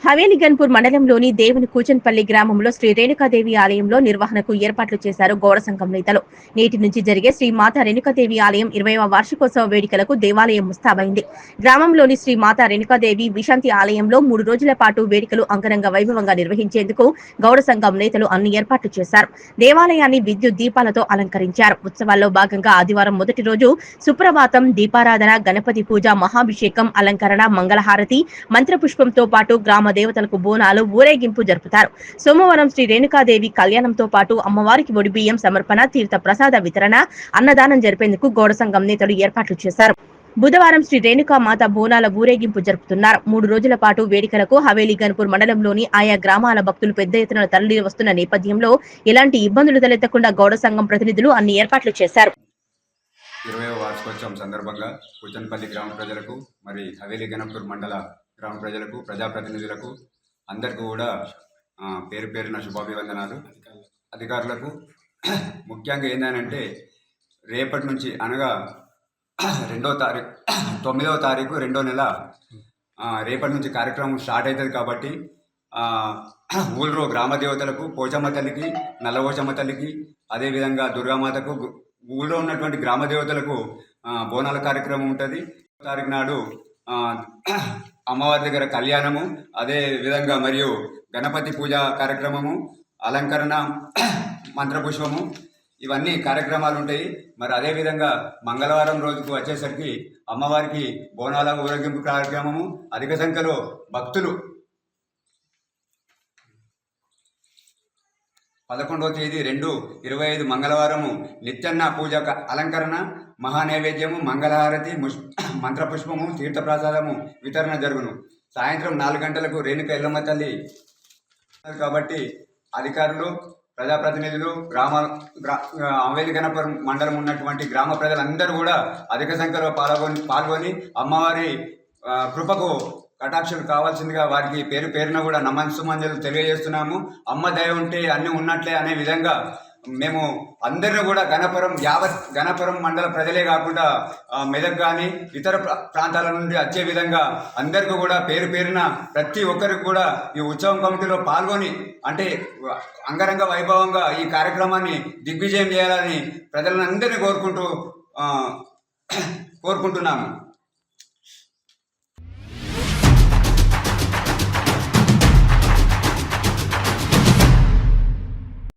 హవేలి గన్పూర్ మండలంలోని దేవుని కూచన్పల్లి గ్రామంలో శ్రీ రేణుకాదేవి ఆలయంలో నిర్వహణకు ఏర్పాట్లు చేశారు గౌడ సంఘం నేతలు. నేటి నుంచి జరిగే శ్రీ మాతా రేణుకాదేవి ఆలయం 20వ వార్షికోత్సవ వేడుకలకు దేవాలయం ముస్తాబైంది. గ్రామంలోని శ్రీ మాతా రేణుకాదేవి విశాంతి ఆలయంలో 3 రోజుల పాటు వేడుకలు అంగరంగ వైభవంగా నిర్వహించేందుకు గౌడ సంఘం నేతలు అన్ని ఏర్పాట్లు చేశారు. దేవాలయాన్ని విద్యుత్ దీపాలతో అలంకరించారు. ఉత్సవాల్లో భాగంగా ఆదివారం మొదటి రోజు సుప్రభాతం, దీపారాధన, గణపతి పూజ, మహాభిషేకం, అలంకరణ, మంగళహారతి, మంత్రపుష్పంతో పాటు గ్రామ దేవతలకు బోనాలు, ఊరేగింపు జరుపుతారు. సోమవారం శ్రీ రేణుకాదేవి కళ్యాణంతో పాటు అమ్మవారికి ఒడిబియ్యం సమర్పణ, తీర్థ ప్రసాద వితరణ, అన్నదానం జరిపేందుకు గౌడ సంఘం నేతలు ఏర్పాట్లు చేశారు. బుధవారం శ్రీ రేణుకా మాత బోనాల ఊరేగింపు జరుపుతున్నారు. 3 రోజుల పాటు వేడుకలకు హవేలి గన్పూర్ మండలంలోని ఆయా గ్రామాల భక్తులు పెద్ద ఎత్తున తరలి వస్తున్న నేపథ్యంలో ఎలాంటి ఇబ్బందులు తలెత్తకుండా గౌడ సంఘం ప్రతినిధులు అన్ని ఏర్పాట్లు చేశారు. 20వ వార్షికోత్సవం సందర్భంగా కూచన్పల్లి గ్రామ ప్రజలకు మరి హవేలి గన్పూర్ మండల గ్రామ ప్రజలకు, ప్రజాప్రతినిధులకు అందరికీ కూడా పేరు పేరున శుభాభివందనాలు. అధికారులకు ముఖ్యంగా ఏంటంటే రేపటి నుంచి అనగా 9వ తారీఖు 2వ నెల రేపటి నుంచి కార్యక్రమం స్టార్ట్ అవుతుంది కాబట్టి ఊళ్ళో గ్రామ దేవతలకు, పోచమ్మ తల్లికి, నల్లపోచమ్మ తల్లికి, అదేవిధంగా దుర్గామాతకు, ఊళ్ళో ఉన్నటువంటి గ్రామ దేవతలకు బోనాల కార్యక్రమం ఉంటుంది. తారీఖు నాడు అమ్మవారి దగ్గర కళ్యాణము, అదే విధంగా మరియు గణపతి పూజ కార్యక్రమము, అలంకరణ, మంత్రపుష్పము, ఇవన్నీ కార్యక్రమాలు ఉంటాయి. మరి అదేవిధంగా మంగళవారం రోజుకు వచ్చేసరికి అమ్మవారికి బోనాల ఊరేగింపు కార్యక్రమము, అధిక సంఖ్యలో భక్తులు 11వ తేదీ 2/25 మంగళవారము నిత్యన్న పూజ అలంకరణ, మహానైవేద్యము, మంగళహారతి, మంత్రపుష్పము, తీర్థప్రసాదము వితరణ జరుగును. సాయంత్రం 4 గంటలకు రేణుక ఎల్లమ్మ తల్లి కాబట్టి అధికారులు, ప్రజాప్రతినిధులు, హవేలి గన్పూర్ మండలం ఉన్నటువంటి గ్రామ ప్రజలందరూ కూడా అధిక సంఖ్యలో పాల్గొని అమ్మవారి కృపకు కటాక్షలు కావాల్సిందిగా వారికి పేరు పేరున కూడా నమస్సుమంజలు తెలియజేస్తున్నాము. అమ్మ దయ ఉంటే అన్నీ ఉన్నట్లే అనే విధంగా మేము అందరినీ కూడా యావత్ గణపురం మండల ప్రజలే కాకుండా మెదక్ కానీ ఇతర ప్రాంతాల నుండి వచ్చే విధంగా అందరికీ కూడా పేరు పేరున ప్రతి ఒక్కరికి కూడా ఈ ఉత్సవం కమిటీలో పాల్గొని అంటే అంగరంగ వైభవంగా ఈ కార్యక్రమాన్ని దిగ్విజయం చేయాలని ప్రజలందరినీ కోరుకుంటున్నాము.